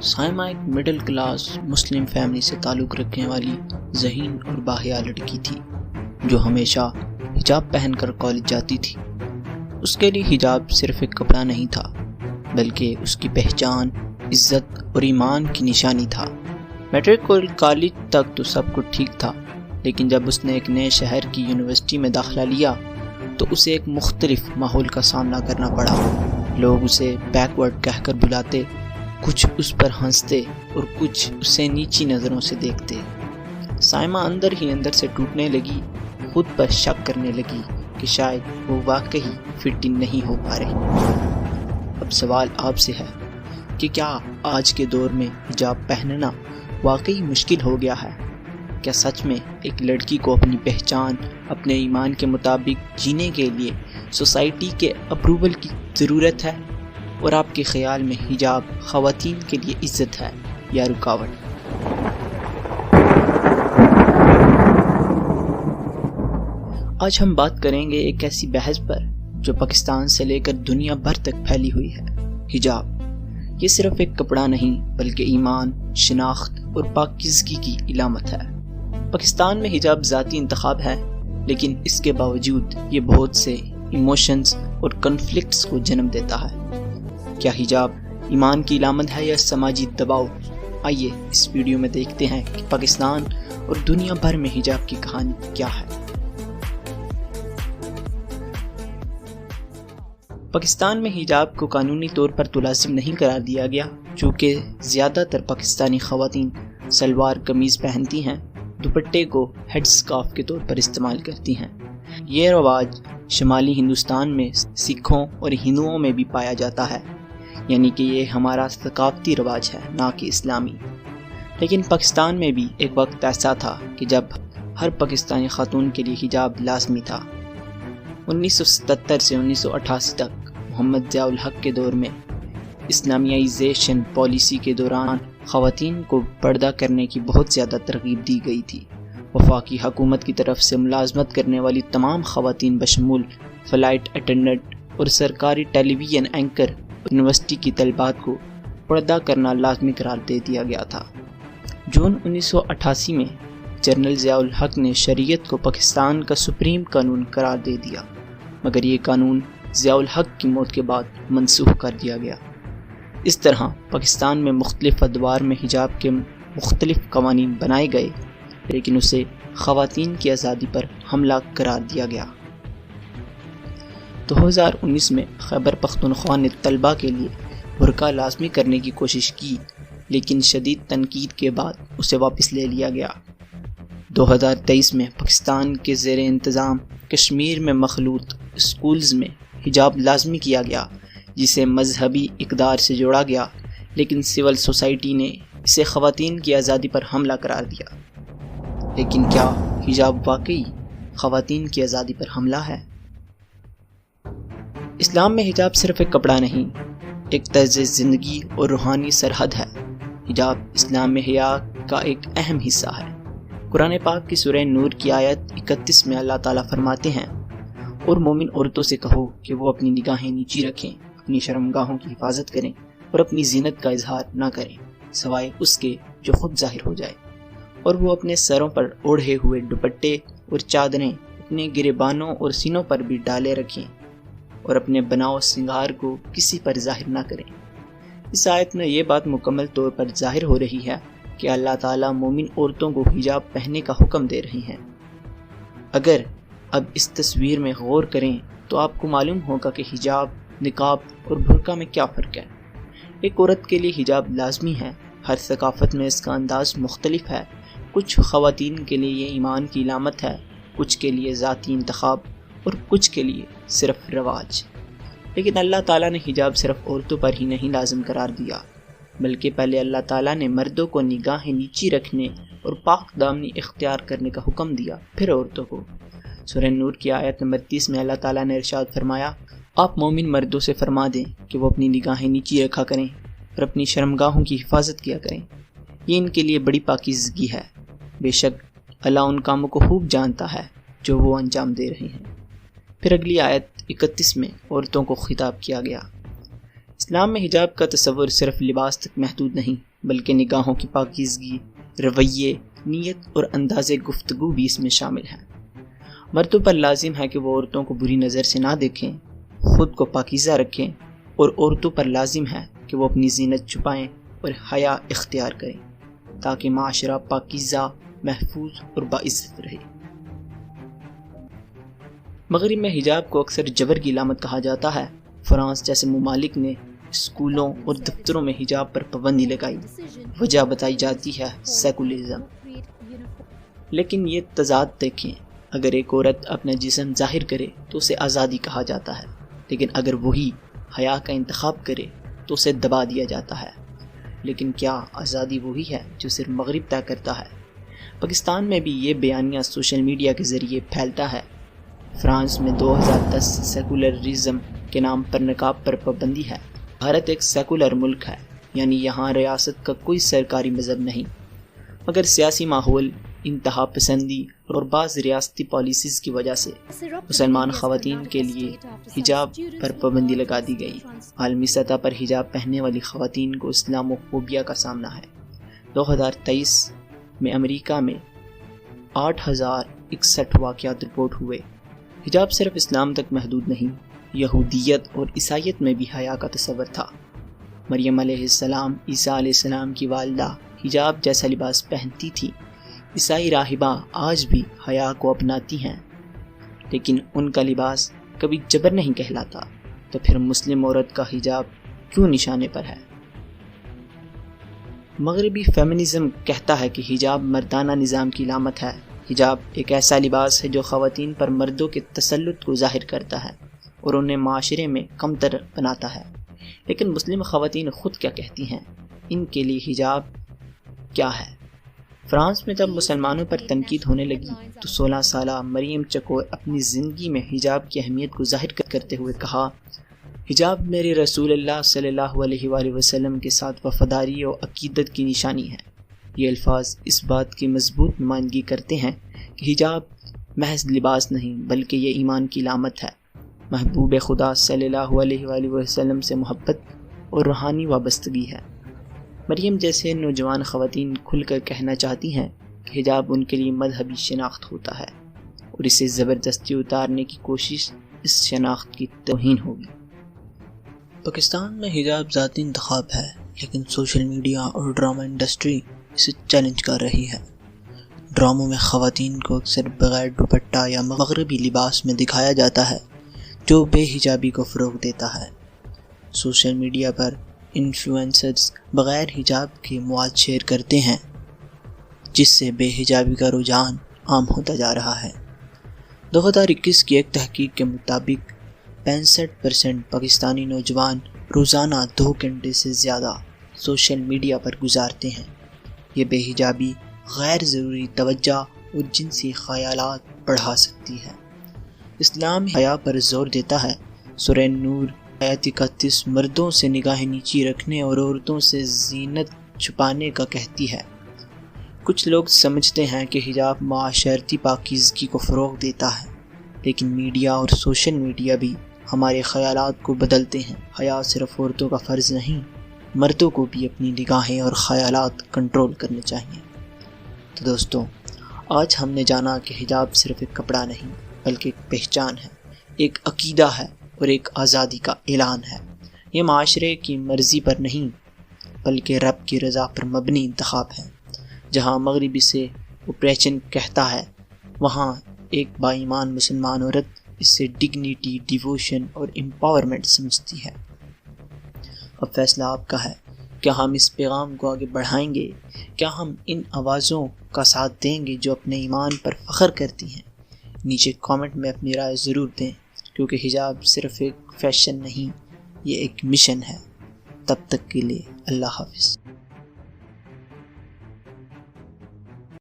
سائمہ ایک middle class Muslim family سے تعلق رکھنے والی ذہین اور باحیا لڑکی تھی جو ہمیشہ حجاب پہن کر کالج جاتی تھی۔ اس کے لیے حجاب صرف ایک کپڑا نہیں تھا بلکہ اس کی پہچان، عزت اور ایمان کی نشانی تھا۔ میٹرک اور کالج تک تو سب کچھ ٹھیک تھا، لیکن جب اس نے ایک نئے شہر کی یونیورسٹی میں داخلہ لیا تو اسے ایک مختلف ماحول کا سامنا کرنا پڑا۔ لوگ اسے بیکورڈ کہہ کر بلاتے، کچھ اس پر ہنستے اور کچھ اسے نیچی نظروں سے دیکھتے۔ سائمہ اندر ہی اندر سے ٹوٹنے لگی، خود پر شک کرنے لگی کہ شاید وہ واقعی فٹ ان نہیں ہو پا رہی۔ اب سوال آپ سے ہے کہ کیا آج کے دور میں حجاب پہننا واقعی مشکل ہو گیا ہے؟ کیا سچ میں ایک لڑکی کو اپنی پہچان، اپنے ایمان کے مطابق جینے کے لیے سوسائٹی کے اپروول کی ضرورت ہے؟ اور آپ کے خیال میں حجاب خواتین کے لیے عزت ہے یا رکاوٹ؟ آج ہم بات کریں گے ایک ایسی بحث پر جو پاکستان سے لے کر دنیا بھر تک پھیلی ہوئی ہے۔ حجاب یہ صرف ایک کپڑا نہیں بلکہ ایمان، شناخت اور پاکیزگی کی علامت ہے۔ پاکستان میں حجاب ذاتی انتخاب ہے، لیکن اس کے باوجود یہ بہت سے ایموشنز اور کنفلکٹس کو جنم دیتا ہے۔ کیا حجاب ایمان کی علامت ہے یا سماجی دباؤ؟ آئیے اس ویڈیو میں دیکھتے ہیں کہ پاکستان اور دنیا بھر میں حجاب کی کہانی کیا ہے۔ پاکستان میں حجاب کو قانونی طور پر تو لازم نہیں قرار دیا گیا، چونکہ زیادہ تر پاکستانی خواتین سلوار قمیض پہنتی ہیں، دوپٹے کو ہیڈ سکارف کے طور پر استعمال کرتی ہیں۔ یہ رواج شمالی ہندوستان میں سکھوں اور ہندوؤں میں بھی پایا جاتا ہے، یعنی کہ یہ ہمارا ثقافتی رواج ہے، نہ کہ اسلامی۔ لیکن پاکستان میں بھی ایک وقت ایسا تھا کہ جب ہر پاکستانی خاتون کے لیے حجاب لازمی تھا۔ 1977 سے 1988 تک محمد ضیاء الحق کے دور میں اسلامیائزیشن پالیسی کے دوران خواتین کو پردہ کرنے کی بہت زیادہ ترغیب دی گئی تھی۔ وفاقی حکومت کی طرف سے ملازمت کرنے والی تمام خواتین بشمول فلائٹ اٹینڈنٹ اور سرکاری ٹیلی ویژن اینکر یونیورسٹی کی طالبات کو پردہ کرنا لازمی قرار دے دیا گیا تھا۔ جون 1988 میں جنرل ضیاء الحق نے شریعت کو پاکستان کا سپریم قانون قرار دے دیا، مگر یہ قانون ضیاء الحق کی موت کے بعد منسوخ کر دیا گیا۔ اس طرح پاکستان میں مختلف ادوار میں حجاب کے مختلف قوانین بنائے گئے، لیکن اسے خواتین کی آزادی پر حملہ قرار دیا گیا۔ 2019 میں خیبر پختونخوا نے طلبہ کے لیے برقع لازمی کرنے کی کوشش کی، لیکن شدید تنقید کے بعد اسے واپس لے لیا گیا۔ 2023 میں پاکستان کے زیر انتظام کشمیر میں مخلوط اسکولز میں حجاب لازمی کیا گیا، جسے مذہبی اقدار سے جوڑا گیا، لیکن سول سوسائٹی نے اسے خواتین کی آزادی پر حملہ قرار دیا۔ لیکن کیا حجاب واقعی خواتین کی آزادی پر حملہ ہے؟ اسلام میں حجاب صرف ایک کپڑا نہیں، ایک طرز زندگی اور روحانی سرحد ہے۔ حجاب اسلام میں حیا کا ایک اہم حصہ ہے۔ قرآن پاک کی سورہ نور کی آیت 31 میں اللہ تعالیٰ فرماتے ہیں، اور مومن عورتوں سے کہو کہ وہ اپنی نگاہیں نیچی رکھیں، اپنی شرمگاہوں کی حفاظت کریں اور اپنی زینت کا اظہار نہ کریں سوائے اس کے جو خود ظاہر ہو جائے، اور وہ اپنے سروں پر اوڑھے ہوئے دوپٹے اور چادریں اپنے گریبانوں اور سینوں پر بھی ڈالے رکھیں اور اپنے بناؤ سنگار کو کسی پر ظاہر نہ کریں۔ اس آیت میں یہ بات مکمل طور پر ظاہر ہو رہی ہے کہ اللہ تعالیٰ مومن عورتوں کو حجاب پہننے کا حکم دے رہی ہیں۔ اگر اب اس تصویر میں غور کریں تو آپ کو معلوم ہوگا کہ حجاب، نقاب اور برقع میں کیا فرق ہے۔ ایک عورت کے لیے حجاب لازمی ہے، ہر ثقافت میں اس کا انداز مختلف ہے۔ کچھ خواتین کے لیے یہ ایمان کی علامت ہے، کچھ کے لیے ذاتی انتخاب اور کچھ کے لیے صرف رواج۔ لیکن اللہ تعالیٰ نے حجاب صرف عورتوں پر ہی نہیں لازم قرار دیا، بلکہ پہلے اللہ تعالیٰ نے مردوں کو نگاہیں نیچی رکھنے اور پاک دامنی اختیار کرنے کا حکم دیا، پھر عورتوں کو۔ سورہ نور کی آیت نمبر 30 میں اللہ تعالیٰ نے ارشاد فرمایا، آپ مومن مردوں سے فرما دیں کہ وہ اپنی نگاہیں نیچی رکھا کریں اور اپنی شرمگاہوں کی حفاظت کیا کریں، یہ ان کے لیے بڑی پاکیزگی ہے، بے شک اللہ ان کاموں کو خوب جانتا ہے جو وہ انجام دے رہے ہیں۔ پھر اگلی آیت 31 میں عورتوں کو خطاب کیا گیا۔ اسلام میں حجاب کا تصور صرف لباس تک محدود نہیں بلکہ نگاہوں کی پاکیزگی، رویے، نیت اور انداز گفتگو بھی اس میں شامل ہیں۔ مردوں پر لازم ہے کہ وہ عورتوں کو بری نظر سے نہ دیکھیں، خود کو پاکیزہ رکھیں، اور عورتوں پر لازم ہے کہ وہ اپنی زینت چھپائیں اور حیا اختیار کریں تاکہ معاشرہ پاکیزہ، محفوظ اور باعزت رہے۔ مغرب میں حجاب کو اکثر جبر کی علامت کہا جاتا ہے۔ فرانس جیسے ممالک نے اسکولوں اور دفتروں میں حجاب پر پابندی لگائی۔ وجہ بتائی جاتی ہے سیکولرزم۔ لیکن یہ تضاد دیکھیں، اگر ایک عورت اپنا جسم ظاہر کرے تو اسے آزادی کہا جاتا ہے، لیکن اگر وہی حیا کا انتخاب کرے تو اسے دبا دیا جاتا ہے۔ لیکن کیا آزادی وہی ہے جو صرف مغرب طے کرتا ہے؟ پاکستان میں بھی یہ بیانیہ سوشل میڈیا کے ذریعے پھیلتا ہے۔ فرانس میں 2010 سیکولرزم کے نام پر نقاب پر پابندی ہے۔ بھارت ایک سیکولر ملک ہے، یعنی یہاں ریاست کا کوئی سرکاری مذہب نہیں، مگر سیاسی ماحول، انتہا پسندی اور بعض ریاستی پالیسیز کی وجہ سے مسلمان خواتین کے لیے حجاب پر پابندی لگا دی گئی۔ عالمی سطح پر حجاب پہننے والی خواتین کو اسلام و فوبیا کا سامنا ہے۔ 2023 میں امریکہ میں 8061 واقعات رپورٹ ہوئے۔ حجاب صرف اسلام تک محدود نہیں، یہودیت اور عیسائیت میں بھی حیا کا تصور تھا۔ مریم علیہ السلام، عیسیٰ علیہ السلام کی والدہ، حجاب جیسا لباس پہنتی تھی۔ عیسائی راہبہ آج بھی حیا کو اپناتی ہیں، لیکن ان کا لباس کبھی جبر نہیں کہلاتا، تو پھر مسلم عورت کا حجاب کیوں نشانے پر ہے؟ مغربی فیمنزم کہتا ہے کہ حجاب مردانہ نظام کی علامت ہے۔ حجاب ایک ایسا لباس ہے جو خواتین پر مردوں کے تسلط کو ظاہر کرتا ہے اور انہیں معاشرے میں کمتر بناتا ہے۔ لیکن مسلم خواتین خود کیا کہتی ہیں؟ ان کے لیے حجاب کیا ہے؟ فرانس میں جب مسلمانوں پر تنقید ہونے لگی تو 16 سالہ مریم چکور اپنی زندگی میں حجاب کی اہمیت کو ظاہر کرتے ہوئے کہا، حجاب میرے رسول اللہ صلی اللہ علیہ وآلہ وسلم کے ساتھ وفاداری اور عقیدت کی نشانی ہے۔ یہ الفاظ اس بات کی مضبوط نمائندگی کرتے ہیں کہ حجاب محض لباس نہیں بلکہ یہ ایمان کی علامت ہے، محبوب خدا صلی اللہ علیہ وآلہ وسلم سے محبت اور روحانی وابستگی ہے۔ مریم جیسے نوجوان خواتین کھل کر کہنا چاہتی ہیں کہ حجاب ان کے لیے مذہبی شناخت ہوتا ہے، اور اسے زبردستی اتارنے کی کوشش اس شناخت کی توہین ہوگی۔ پاکستان میں حجاب ذاتی انتخاب ہے، لیکن سوشل میڈیا اور ڈرامہ انڈسٹری اسے چیلنج کر رہی ہے۔ ڈراموں میں خواتین کو اکثر بغیر دوپٹہ یا مغربی لباس میں دکھایا جاتا ہے، جو بے حجابی کو فروغ دیتا ہے۔ سوشل میڈیا پر انفلوئنسرز بغیر حجاب کے مواد شیئر کرتے ہیں، جس سے بے حجابی کا رجحان عام ہوتا جا رہا ہے۔ 2021 کی ایک تحقیق کے مطابق 65% پاکستانی نوجوان روزانہ 2 گھنٹے سے زیادہ سوشل میڈیا پر گزارتے ہیں۔ یہ بے حجابی غیر ضروری توجہ اور جنسی خیالات بڑھا سکتی ہے۔ اسلام حیا پر زور دیتا ہے۔ سورہ نور آیت 31 مردوں سے نگاہیں نیچی رکھنے اور عورتوں سے زینت چھپانے کا کہتی ہے۔ کچھ لوگ سمجھتے ہیں کہ حجاب معاشرتی پاکیزگی کو فروغ دیتا ہے، لیکن میڈیا اور سوشل میڈیا بھی ہمارے خیالات کو بدلتے ہیں۔ حیا صرف عورتوں کا فرض نہیں، مردوں کو بھی اپنی نگاہیں اور خیالات کنٹرول کرنے چاہیے۔ تو دوستوں، آج ہم نے جانا کہ حجاب صرف ایک کپڑا نہیں بلکہ ایک پہچان ہے، ایک عقیدہ ہے اور ایک آزادی کا اعلان ہے۔ یہ معاشرے کی مرضی پر نہیں بلکہ رب کی رضا پر مبنی انتخاب ہے۔ جہاں مغربی سے اپریشن کہتا ہے، وہاں ایک با ایمان مسلمان عورت اس سے ڈگنیٹی، ڈیووشن اور امپاورمنٹ سمجھتی ہے۔ اب فیصلہ آپ کا ہے، کیا ہم اس پیغام کو آگے بڑھائیں گے؟ کیا ہم ان آوازوں کا ساتھ دیں گے جو اپنے ایمان پر فخر کرتی ہیں؟ نیچے کامنٹ میں اپنی رائے ضرور دیں، کیونکہ حجاب صرف ایک فیشن نہیں، یہ ایک مشن ہے۔ تب تک کے لیے اللہ حافظ۔